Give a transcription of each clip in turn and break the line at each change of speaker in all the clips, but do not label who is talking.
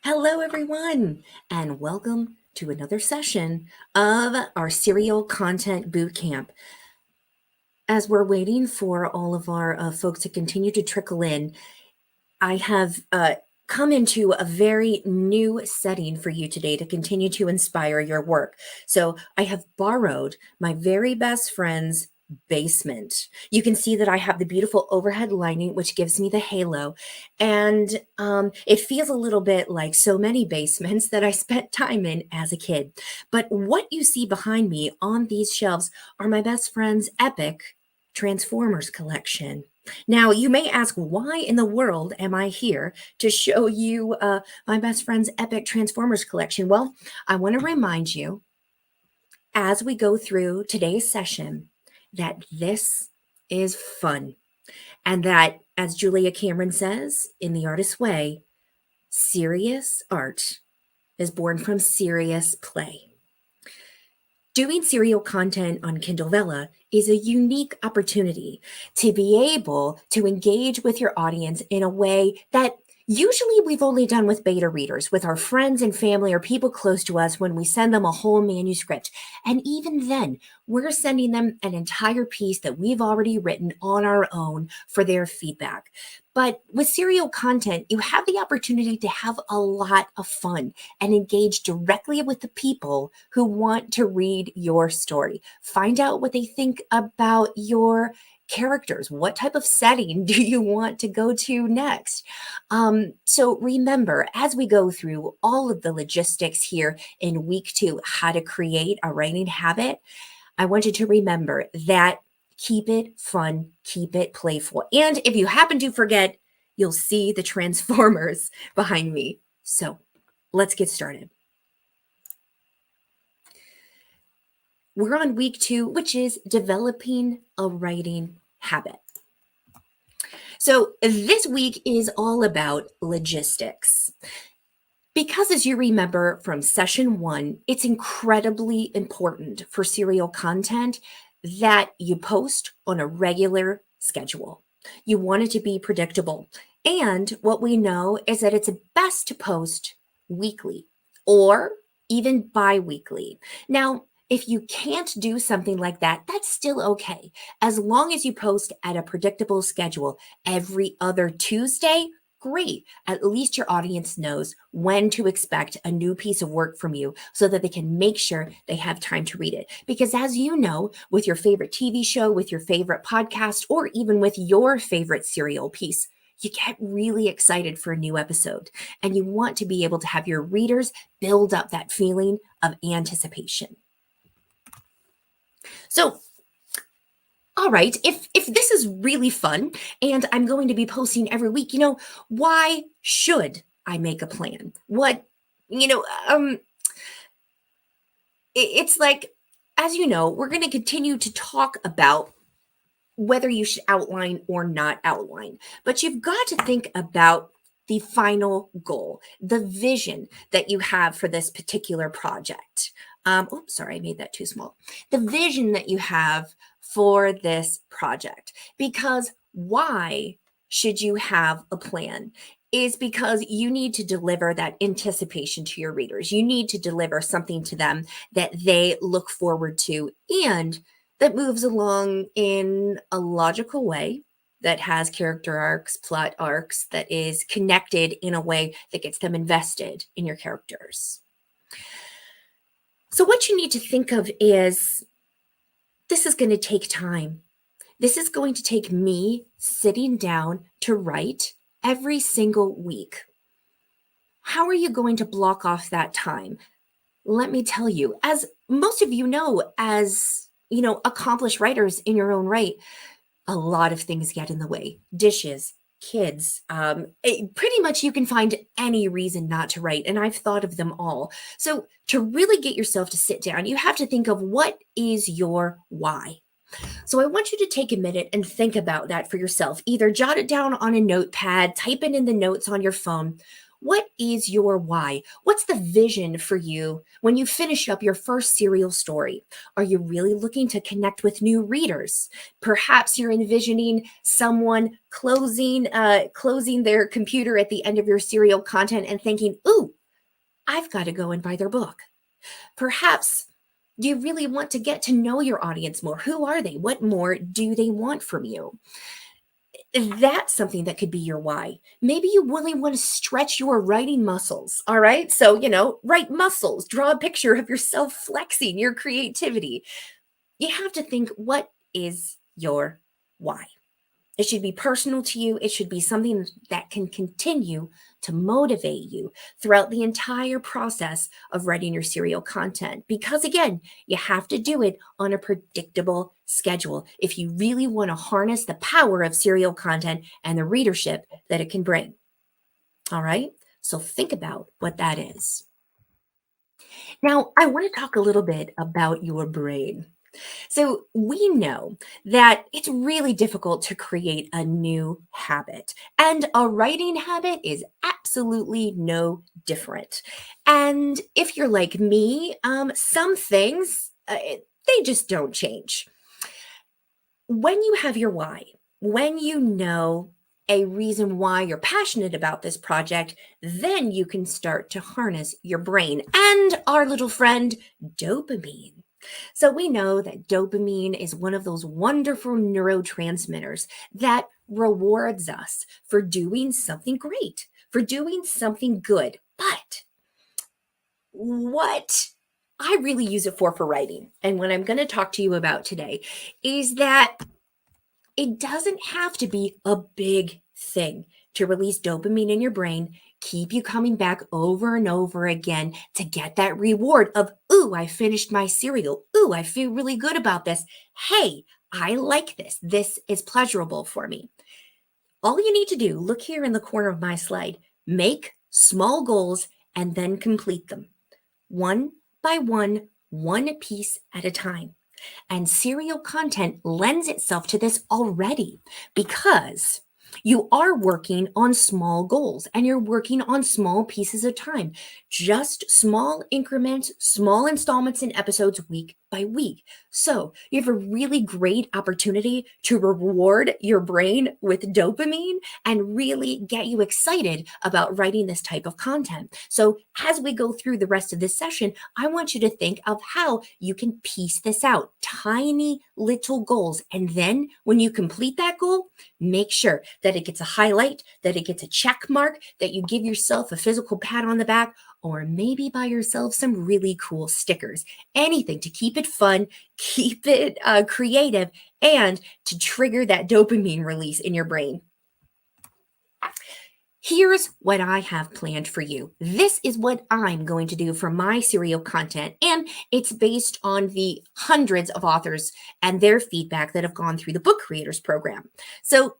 Hello, everyone, and welcome to another session of our Serial Content Bootcamp. As we're waiting for all of our folks to continue to trickle in, I have come into a very new setting for you today to continue to inspire your work. So I have borrowed my very best friend's basement. You can see that I have the beautiful overhead lighting, which gives me the halo. And it feels a little bit like so many basements that I spent time in as a kid. But what you see behind me on these shelves are my best friend's epic Transformers collection. Now, you may ask, why in the world am I here to show you my best friend's epic Transformers collection? Well, I want to remind you as we go through today's session that this is fun and that, as Julia Cameron says in The Artist's Way, serious art is born from serious play. Doing serial content on Kindle Vella is a unique opportunity to be able to engage with your audience in a way that usually we've only done with beta readers, with our friends and family or people close to us when we send them a whole manuscript. And even then, we're sending them an entire piece that we've already written on our own for their feedback. But with serial content, you have the opportunity to have a lot of fun and engage directly with the people who want to read your story. Find out what they think about your characters. What type of setting do you want to go to next? So remember, as we go through all of the logistics here in week 2, how to create a writing habit, I want you to remember that keep it fun, keep it playful. And if you happen to forget, you'll see the Transformers behind me. So let's get started. We're on week 2, which is developing a writing habit. So this week is all about logistics. Because as you remember from session 1, it's incredibly important for serial content that you post on a regular schedule. You want it to be predictable. And what we know is that it's best to post weekly or even bi-weekly. Now, if you can't do something like that, that's still okay. As long as you post at a predictable schedule every other Tuesday, great. At least your audience knows when to expect a new piece of work from you so that they can make sure they have time to read it. Because as you know, with your favorite TV show, with your favorite podcast, or even with your favorite serial piece, you get really excited for a new episode and you want to be able to have your readers build up that feeling of anticipation. So, all right, if this is really fun and I'm going to be posting every week, why should I make a plan? It's like, as you know, we're going to continue to talk about whether you should outline or not outline, but you've got to think about the final goal, the vision that you have for this particular project. Oops, sorry, I made that too small. The vision that you have for this project. Because why should you have a plan? Is because you need to deliver that anticipation to your readers. You need to deliver something to them that they look forward to and that moves along in a logical way, that has character arcs, plot arcs, that is connected in a way that gets them invested in your characters. So what you need to think of is, this is going to take time. This is going to take me sitting down to write every single week. How are you going to block off that time? Let me tell you, as most of you know, as accomplished writers in your own right, a lot of things get in the way. Dishes, kids, pretty much you can find any reason not to write, and I've thought of them all. So to really get yourself to sit down, you have to think of, what is your why? So I want you to take a minute and think about that for yourself. Either jot it down on a notepad, type it in the notes on your phone. What is your why? What's the vision for you when you finish up your first serial story? Are you really looking to connect with new readers? Perhaps you're envisioning someone closing their computer at the end of your serial content and thinking, "Ooh, I've got to go and buy their book." Perhaps you really want to get to know your audience more. Who are they? What more do they want from you? That's something that could be your why. Maybe you really want to stretch your writing muscles. All right. So, write muscles, draw a picture of yourself flexing your creativity. You have to think, what is your why? It should be personal to you. It should be something that can continue to motivate you throughout the entire process of writing your serial content. Because again, you have to do it on a predictable schedule if you really want to harness the power of serial content and the readership that it can bring. All right. So think about what that is. Now, I want to talk a little bit about your brain. So, we know that it's really difficult to create a new habit, and a writing habit is absolutely no different. And if you're like me, some things they just don't change. When you have your why, when you know a reason why you're passionate about this project, then you can start to harness your brain and our little friend dopamine. So we know that dopamine is one of those wonderful neurotransmitters that rewards us for doing something great, for doing something good. But what I really use it for writing, and what I'm going to talk to you about today, is that it doesn't have to be a big thing to release dopamine in your brain, keep you coming back over and over again to get that reward of, "Ooh, I finished my cereal. Ooh, I feel really good about this. Hey, I like this. This is pleasurable for me." All you need to do, look here in the corner of my slide, make small goals and then complete them one by one piece at a time. And serial content lends itself to this already because you are working on small goals and you're working on small pieces of time, just small increments, small installments in episodes week by week. So you have a really great opportunity to reward your brain with dopamine and really get you excited about writing this type of content. So as we go through the rest of this session, I want you to think of how you can piece this out, tiny little goals. And then when you complete that goal, make sure that it gets a highlight, that it gets a check mark, that you give yourself a physical pat on the back, or maybe buy yourself some really cool stickers. Anything to keep it fun, keep it creative, and to trigger that dopamine release in your brain. Here's what I have planned for you. This is what I'm going to do for my serial content, and it's based on the hundreds of authors and their feedback that have gone through the Book Creators Program. So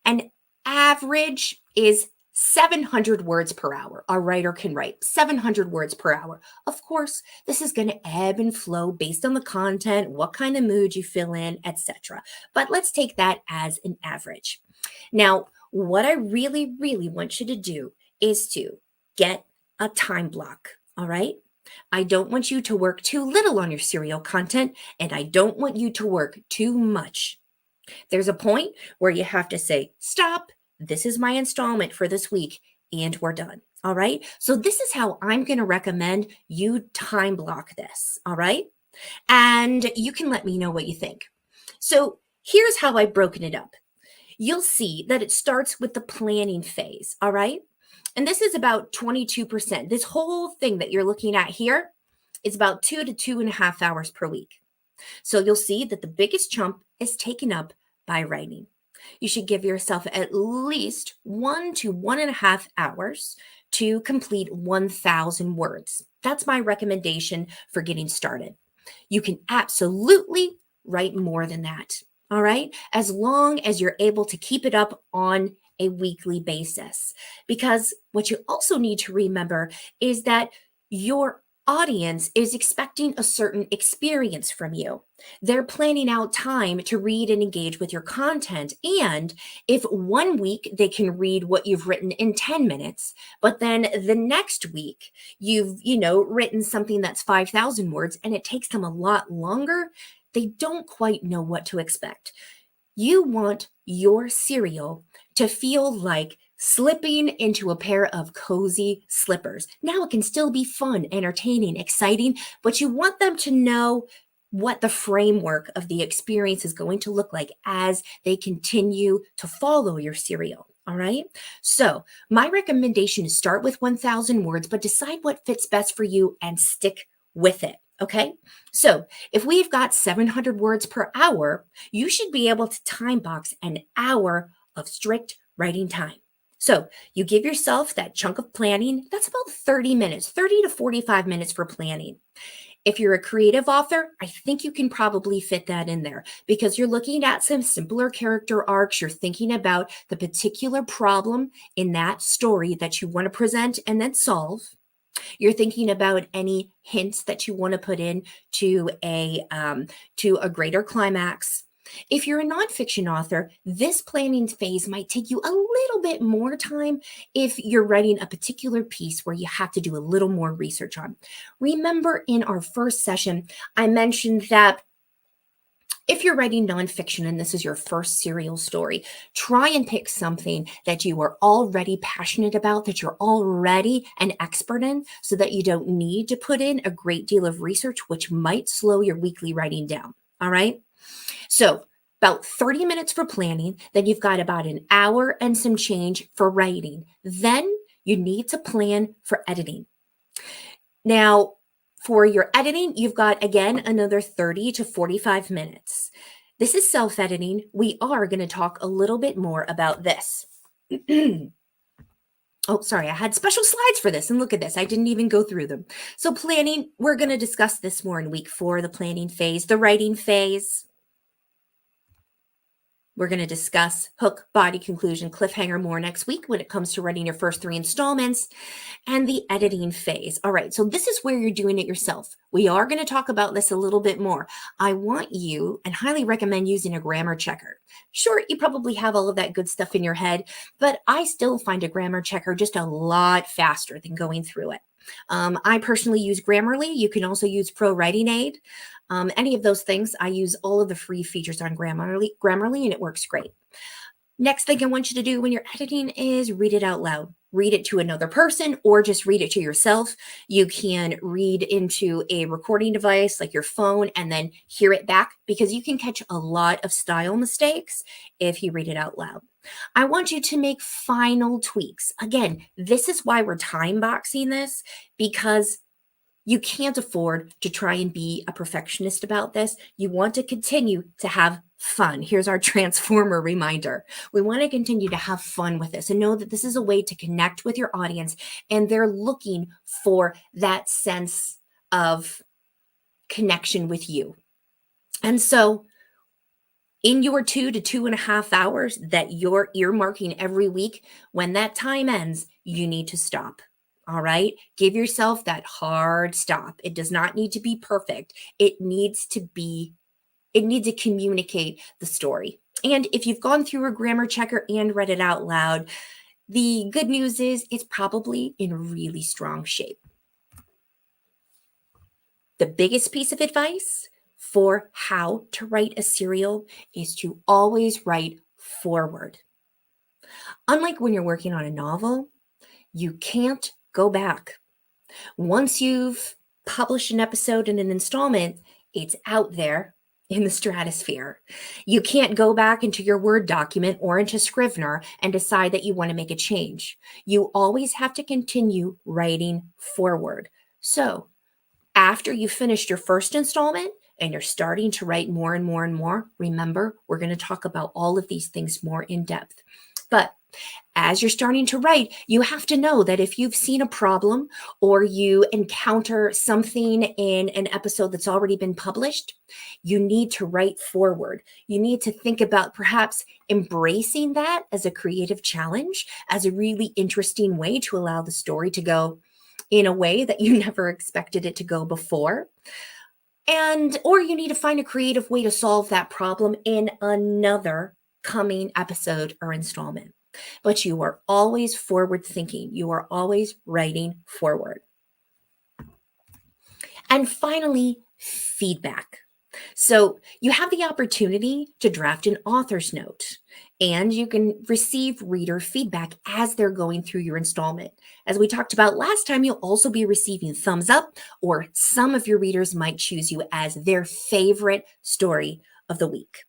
an average is 700 words per hour. A writer can write 700 words per hour. Of course, this is going to ebb and flow based on the content, what kind of mood you feel in, etc. But let's take that as an average. Now, what I really, really want you to do is to get a time block. All right. I don't want you to work too little on your serial content, and I don't want you to work too much. There's a point where you have to say, "Stop, this is my installment for this week," and we're done. All right. So this is how I'm going to recommend you time block this. All right. And you can let me know what you think. So here's how I've broken it up. You'll see that it starts with the planning phase. All right. And this is about 22%. This whole thing that you're looking at here is about 2 to 2.5 hours per week. So you'll see that the biggest chunk is taken up by writing. You should give yourself at least 1 to 1.5 hours to complete 1,000 words. That's my recommendation for getting started. You can absolutely write more than that. All right. As long as you're able to keep it up on a weekly basis. Because what you also need to remember is that your audience is expecting a certain experience from you. They're planning out time to read and engage with your content. And if one week they can read what you've written in 10 minutes, but then the next week you've, written something that's 5,000 words and it takes them a lot longer, they don't quite know what to expect. You want your serial to feel like slipping into a pair of cozy slippers. Now it can still be fun, entertaining, exciting, but you want them to know what the framework of the experience is going to look like as they continue to follow your serial. All right. So, my recommendation is start with 1,000 words, but decide what fits best for you and stick with it. Okay. So, if we've got 700 words per hour, you should be able to time box an hour of strict writing time. So you give yourself that chunk of planning. That's about 30 minutes, 30 to 45 minutes for planning. If you're a creative author, I think you can probably fit that in there because you're looking at some simpler character arcs. You're thinking about the particular problem in that story that you want to present and then solve. You're thinking about any hints that you want to put in to a greater climax. If you're a nonfiction author, this planning phase might take you a little bit more time if you're writing a particular piece where you have to do a little more research on. Remember in our first session, I mentioned that if you're writing nonfiction and this is your first serial story, try and pick something that you are already passionate about, that you're already an expert in, so that you don't need to put in a great deal of research, which might slow your weekly writing down. All right. So about 30 minutes for planning, then you've got about an hour and some change for writing. Then you need to plan for editing. Now, for your editing, you've got, again, another 30 to 45 minutes. This is self-editing. We are going to talk a little bit more about this. Oh, sorry, I had special slides for this, and look at this. I didn't even go through them. So planning, we're going to discuss this more in week 4, the planning phase, the writing phase. We're going to discuss hook, body, conclusion, cliffhanger more next week when it comes to writing your first 3 installments and the editing phase. All right, so this is where you're doing it yourself. We are going to talk about this a little bit more. I want you and highly recommend using a grammar checker. Sure, you probably have all of that good stuff in your head, but I still find a grammar checker just a lot faster than going through it. I personally use Grammarly. You can also use Pro Writing Aid. Any of those things, I use all of the free features on Grammarly, and it works great. Next thing I want you to do when you're editing is read it out loud. Read it to another person or just read it to yourself. You can read into a recording device like your phone and then hear it back because you can catch a lot of style mistakes if you read it out loud. I want you to make final tweaks. Again, this is why we're time boxing this, because you can't afford to try and be a perfectionist about this. You want to continue to have fun. Here's our transformer reminder. We want to continue to have fun with this and know that this is a way to connect with your audience, and they're looking for that sense of connection with you. And so in your 2 to 2.5 hours that you're earmarking every week, when that time ends, you need to stop. All right. Give yourself that hard stop. It does not need to be perfect. It needs to communicate the story. And if you've gone through a grammar checker and read it out loud, the good news is it's probably in really strong shape. The biggest piece of advice for how to write a serial is to always write forward. Unlike when you're working on a novel, you can't go back. Once you've published an episode in an installment, it's out there in the stratosphere. You can't go back into your Word document or into Scrivener and decide that you want to make a change. You always have to continue writing forward. So after you finished your first installment and you're starting to write more and more and more, remember, we're going to talk about all of these things more in depth. But as you're starting to write, you have to know that if you've seen a problem or you encounter something in an episode that's already been published, you need to write forward. You need to think about perhaps embracing that as a creative challenge, as a really interesting way to allow the story to go in a way that you never expected it to go before. Or you need to find a creative way to solve that problem in another coming episode or installment. But you are always forward thinking. You are always writing forward. And finally, feedback. So you have the opportunity to draft an author's note, and you can receive reader feedback as they're going through your installment. As we talked about last time, you'll also be receiving thumbs up, or some of your readers might choose you as their favorite story of the week.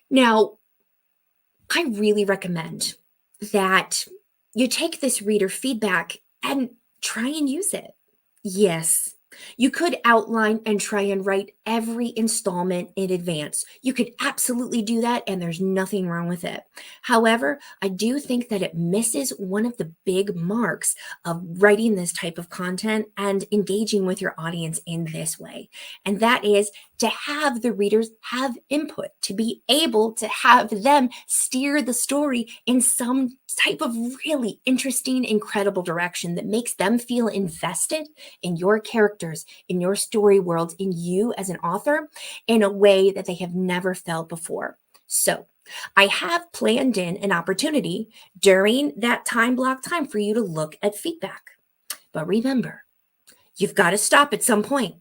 Now, I really recommend that you take this reader feedback and try and use it. Yes, you could outline and try and write every installment in advance. You could absolutely do that, and there's nothing wrong with it. However, I do think that it misses one of the big marks of writing this type of content and engaging with your audience in this way. And that is to have the readers have input, to be able to have them steer the story in some type of really interesting, incredible direction that makes them feel invested in your characters, in your story world, in you as an author, in a way that they have never felt before. So I have planned in an opportunity during that time block time for you to look at feedback. But remember, you've got to stop at some point.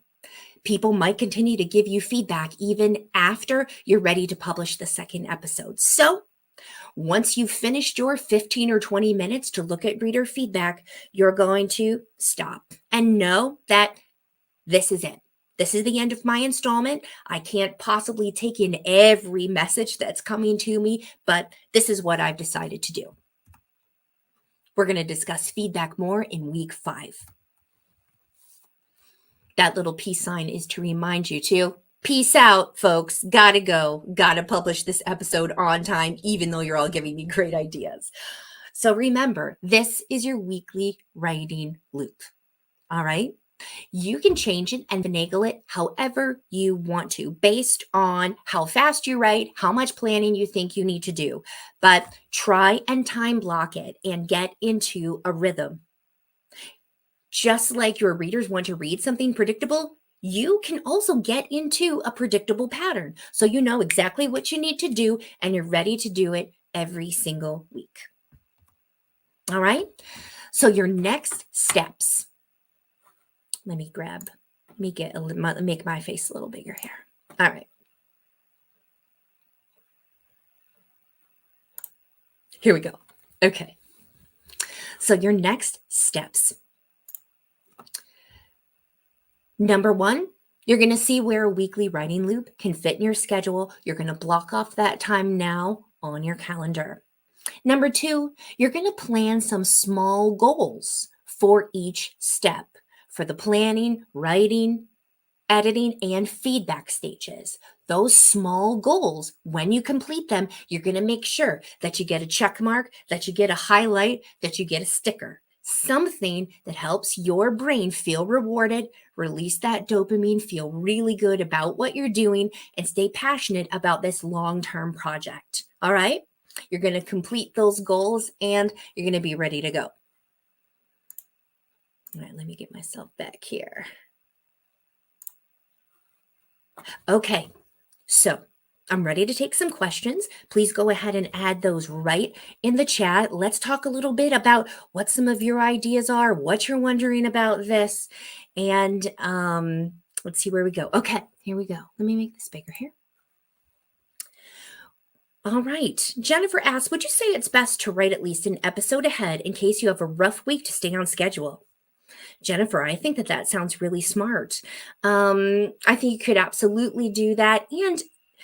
People might continue to give you feedback even after you're ready to publish the second episode. So once you've finished your 15 or 20 minutes to look at reader feedback, you're going to stop and know that this is it. This is the end of my installment. I can't possibly take in every message that's coming to me, but this is what I've decided to do. We're going to discuss feedback more in week 5. That little peace sign is to remind you to peace out, folks. Gotta go. Gotta publish this episode on time, even though you're all giving me great ideas. So remember, this is your weekly writing loop. All right? You can change it and finagle it however you want to, based on how fast you write, how much planning you think you need to do. But try and time block it and get into a rhythm. Just like your readers want to read something predictable, you can also get into a predictable pattern. So you know exactly what you need to do and you're ready to do it every single week. All right? So your next steps. Let me make my face a little bigger here. All right. Here we go. Okay. So your next steps. Number 1, you're going to see where a weekly writing loop can fit in your schedule. You're going to block off that time now on your calendar. Number 2, you're going to plan some small goals for each step for the planning, writing, editing, and feedback stages. Those small goals, when you complete them, you're going to make sure that you get a check mark, that you get a highlight, that you get a sticker. Something that helps your brain feel rewarded, release that dopamine, feel really good about what you're doing, and stay passionate about this long-term project. All right? You're going to complete those goals and you're going to be ready to go. All right, let me get myself back here. Okay, so I'm ready to take some questions. Please go ahead and add those right in the chat. Let's talk a little bit about what some of your ideas are, what you're wondering about this, and let's see where we go. Okay, here we go. Let me make this bigger here. All right. Jennifer asks, would you say it's best to write at least an episode ahead in case you have a rough week to stay on schedule? Jennifer, I think that sounds really smart. I think you could absolutely do that. And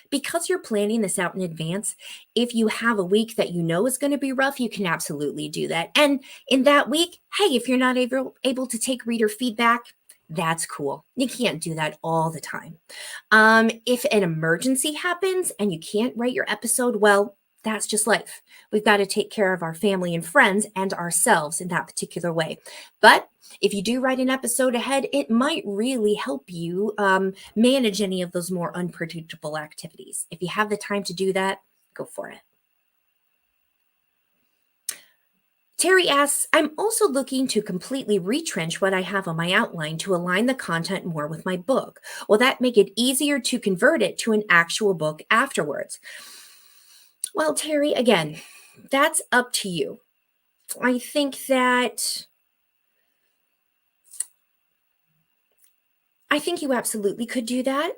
because you're planning this out in advance, if you have a week that you know is going to be rough, you can absolutely do that. And in that week, hey, if you're not able to take reader feedback, that's cool. You can't do that all the time. If an emergency happens and you can't write your episode, well, that's just life. We've got to take care of our family and friends and ourselves in that particular way. But if you do write an episode ahead, it might really help you manage any of those more unpredictable activities. If you have the time to do that, go for it. Terry asks, I'm also looking to completely retrench what I have on my outline to align the content more with my book. Will that make it easier to convert it to an actual book afterwards? Well, Terry, again, that's up to you. I think that I think you absolutely could do that.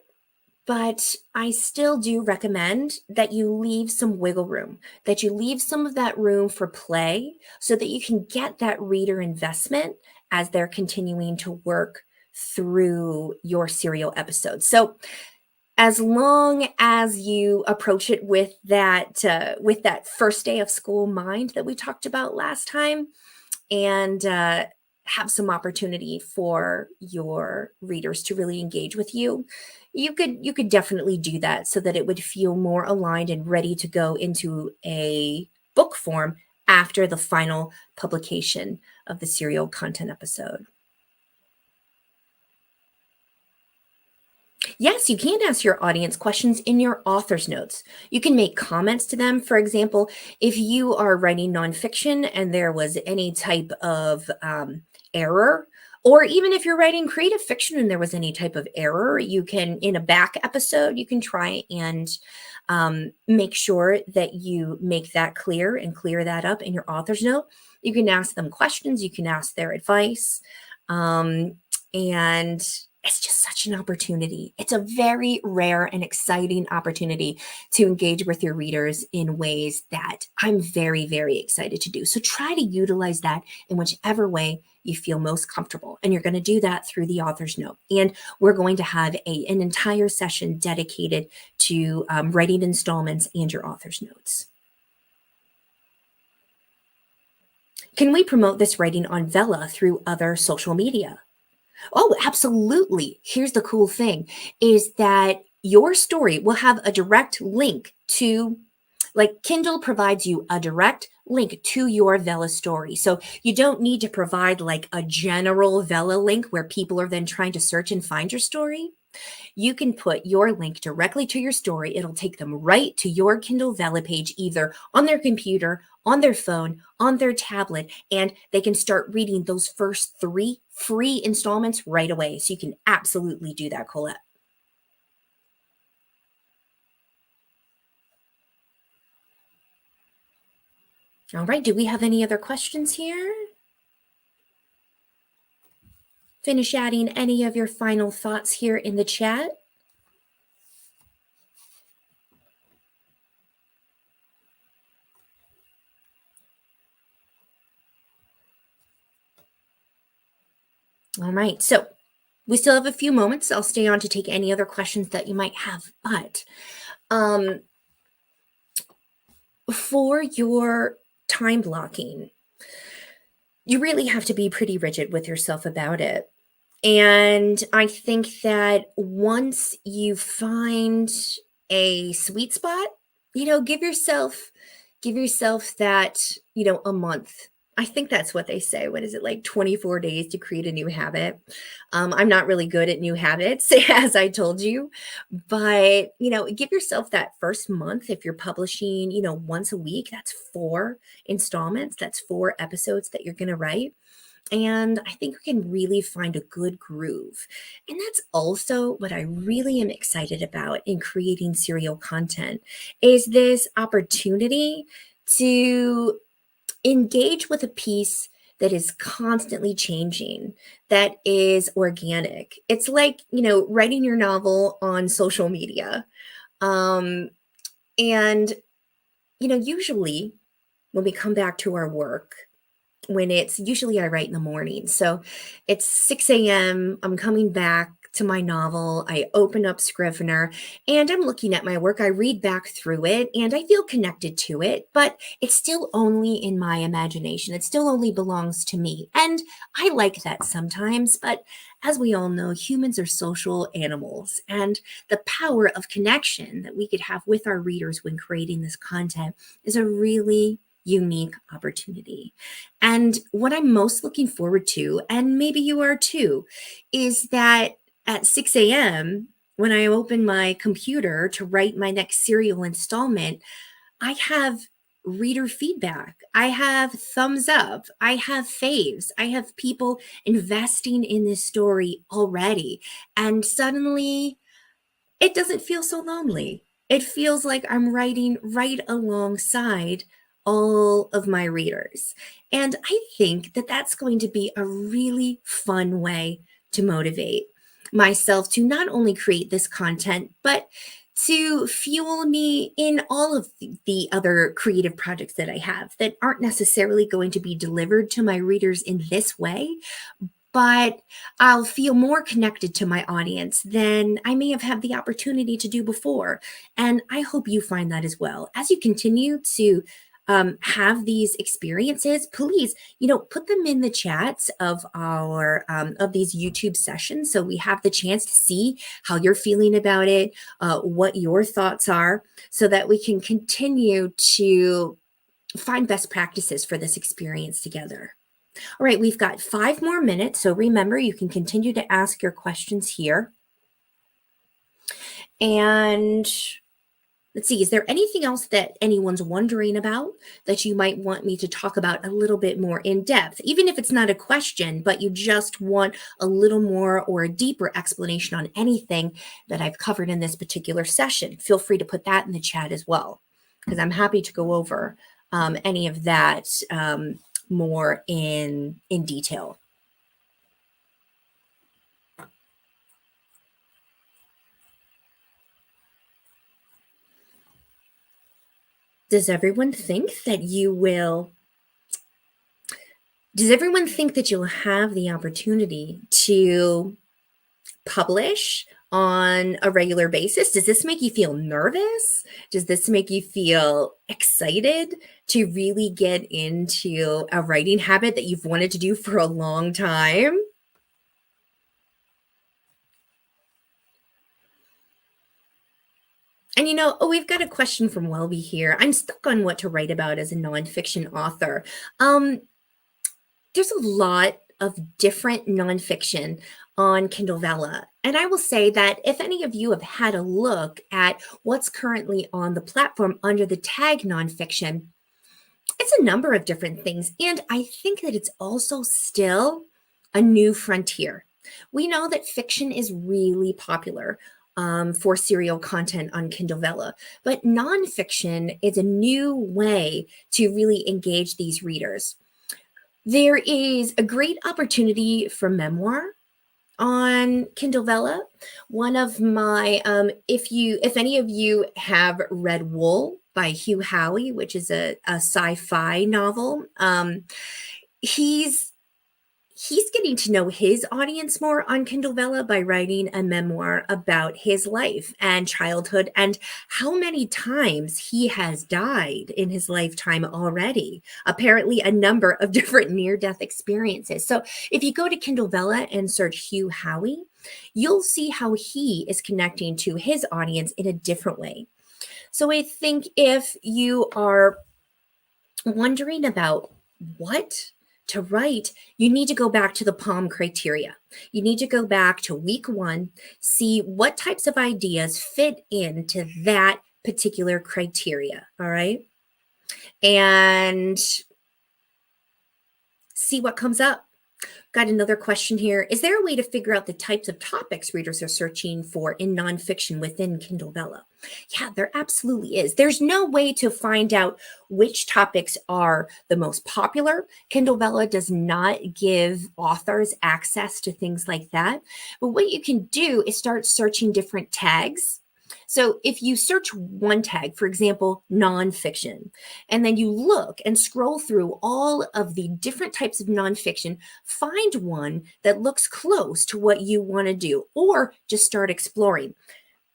But I still do recommend that you leave some wiggle room, that you leave some of that room for play so that you can get that reader investment as they're continuing to work through your serial episodes. So as long as you approach it with that first day of school mind that we talked about last time, and have some opportunity for your readers to really engage with you, you could definitely do that so that it would feel more aligned and ready to go into a book form after the final publication of the serial content episode. Yes, you can ask your audience questions in your author's notes. You can make comments to them. For example, if you are writing nonfiction and there was any type of error, or even if you're writing creative fiction and there was any type of error, you can, in a back episode, you can try and make sure that you make that clear and clear that up in your author's note. You can ask them questions, you can ask their advice. And it's just such an opportunity. It's a very rare and exciting opportunity to engage with your readers in ways that I'm very, very excited to do. So try to utilize that in whichever way you feel most comfortable. And you're going to do that through the author's note. And we're going to have an entire session dedicated to writing installments and your author's notes. Can we promote this writing on Vella through other social media? Oh, absolutely. Here's the cool thing is that your story will have a direct link to, like, Kindle provides you a direct link to your Vella story. So you don't need to provide like a general Vella link where people are then trying to search and find your story. You can put your link directly to your story. It'll take them right to your Kindle Vella page, either on their computer, on their phone, on their tablet, and they can start reading those first 3 free installments right away. So you can absolutely do that, Colette. All right. Do we have any other questions here? Finish adding any of your final thoughts here in the chat. All right. So we still have a few moments. I'll stay on to take any other questions that you might have. But for your time blocking, you really have to be pretty rigid with yourself about it. And I think that once you find a sweet spot, give yourself that, a month. I think that's what they say. What is it, like 24 days to create a new habit? I'm not really good at new habits, as I told you, but, give yourself that first month. If you're publishing, once a week, that's 4 installments, that's 4 episodes that you're going to write. And I think we can really find a good groove. And that's also what I really am excited about in creating serial content is this opportunity to engage with a piece that is constantly changing, that is organic. It's like, writing your novel on social media. And, usually when we come back to our work, when it's usually I write in the morning. So it's 6 a.m. I'm coming back to my novel. I open up Scrivener and I'm looking at my work. I read back through it and I feel connected to it, but it's still only in my imagination. It still only belongs to me. And I like that sometimes, but as we all know, humans are social animals, and the power of connection that we could have with our readers when creating this content is a really unique opportunity. And what I'm most looking forward to, and maybe you are too, is that at 6 a.m., when I open my computer to write my next serial installment, I have reader feedback. I have thumbs up. I have faves. I have people investing in this story already. And suddenly, it doesn't feel so lonely. It feels like I'm writing right alongside all of my readers. And I think that that's going to be a really fun way to motivate myself to not only create this content, but to fuel me in all of the other creative projects that I have that aren't necessarily going to be delivered to my readers in this way, but I'll feel more connected to my audience than I may have had the opportunity to do before. And I hope you find that as well. As you continue to have these experiences, please, put them in the chats of our of these YouTube sessions, so we have the chance to see how you're feeling about it, what your thoughts are, so that we can continue to find best practices for this experience together. All right, we've got 5 more minutes, so remember, you can continue to ask your questions here. And let's see, is there anything else that anyone's wondering about that you might want me to talk about a little bit more in depth? Even if it's not a question, but you just want a little more or a deeper explanation on anything that I've covered in this particular session, feel free to put that in the chat as well, because I'm happy to go over any of that more in detail. Does everyone think that you'll have the opportunity to publish on a regular basis? Does this make you feel nervous? Does this make you feel excited to really get into a writing habit that you've wanted to do for a long time? And we've got a question from Welby here. I'm stuck on what to write about as a nonfiction author. There's a lot of different nonfiction on Kindle Vella. And I will say that if any of you have had a look at what's currently on the platform under the tag nonfiction, it's a number of different things. And I think that it's also still a new frontier. We know that fiction is really popular for serial content on Kindle Vella, but nonfiction is a new way to really engage these readers. There is a great opportunity for memoir on Kindle Vella. One of my, if any of you have read Wool by Hugh Howey, which is a sci-fi novel, he's getting to know his audience more on Kindle Vella by writing a memoir about his life and childhood and how many times he has died in his lifetime already. Apparently a number of different near-death experiences. So if you go to Kindle Vella and search Hugh Howey, you'll see how he is connecting to his audience in a different way. So I think if you are wondering about what to write, you need to go back to the PALM criteria. You need to go back to week 1, see what types of ideas fit into that particular criteria, all right? And see what comes up. Got another question here. Is there a way to figure out the types of topics readers are searching for in nonfiction within Kindle Vella? Yeah, there absolutely is. There's no way to find out which topics are the most popular. Kindle Vella does not give authors access to things like that. But what you can do is start searching different tags. So if you search one tag, for example, nonfiction, and then you look and scroll through all of the different types of nonfiction, find one that looks close to what you want to do, or just start exploring.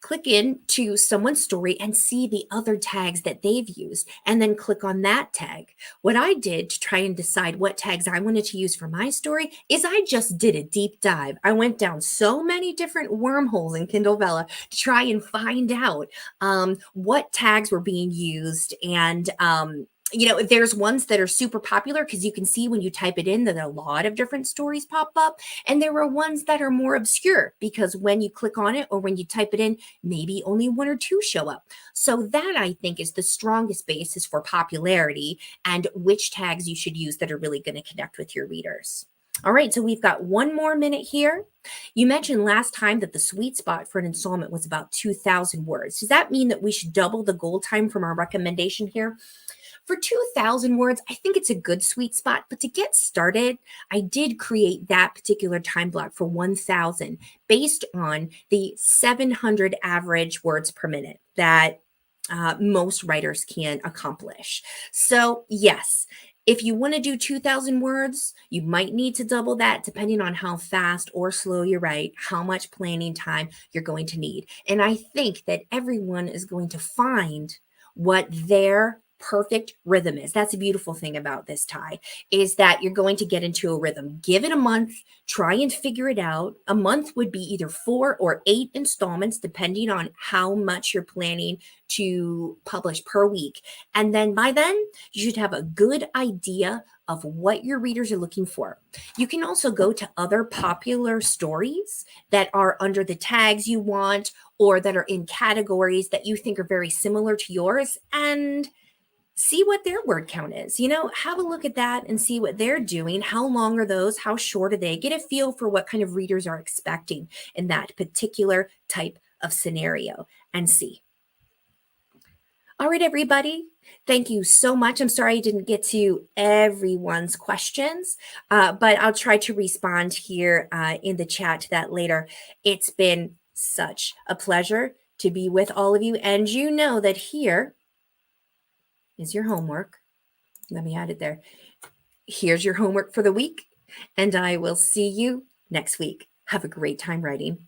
Click into someone's story and see the other tags that they've used, and then click on that tag. What I did to try and decide what tags I wanted to use for my story is I just did a deep dive. I went down so many different wormholes in Kindle Vella to try and find out what tags were being used and There's ones that are super popular because you can see when you type it in that a lot of different stories pop up. And there are ones that are more obscure because when you click on it or when you type it in, maybe only one or two show up. So that, I think, is the strongest basis for popularity and which tags you should use that are really going to connect with your readers. All right, so we've got one more minute here. You mentioned last time that the sweet spot for an installment was about 2,000 words. Does that mean that we should double the goal time from our recommendation here? For 2,000 words, I think it's a good sweet spot, but to get started, I did create that particular time block for 1,000 based on the 700 average words per minute that most writers can accomplish. So, yes, if you want to do 2,000 words, you might need to double that depending on how fast or slow you write, how much planning time you're going to need. And I think that everyone is going to find what their perfect rhythm is. That's a beautiful thing about this, Ty, is that you're going to get into a rhythm. Give it a month, try and figure it out. A month would be either 4 or 8 installments, depending on how much you're planning to publish per week. And then by then, you should have a good idea of what your readers are looking for. You can also go to other popular stories that are under the tags you want or that are in categories that you think are very similar to yours and see what their word count is. Have a look at that and see what they're doing. How long are those? How short are they? Get a feel for what kind of readers are expecting in that particular type of scenario and see. All right, everybody. Thank you so much. I'm sorry I didn't get to everyone's questions, but I'll try to respond here in the chat to that later. It's been such a pleasure to be with all of you. And you know that here is your homework. Let me add it there. Here's your homework for the week, and I will see you next week. Have a great time writing.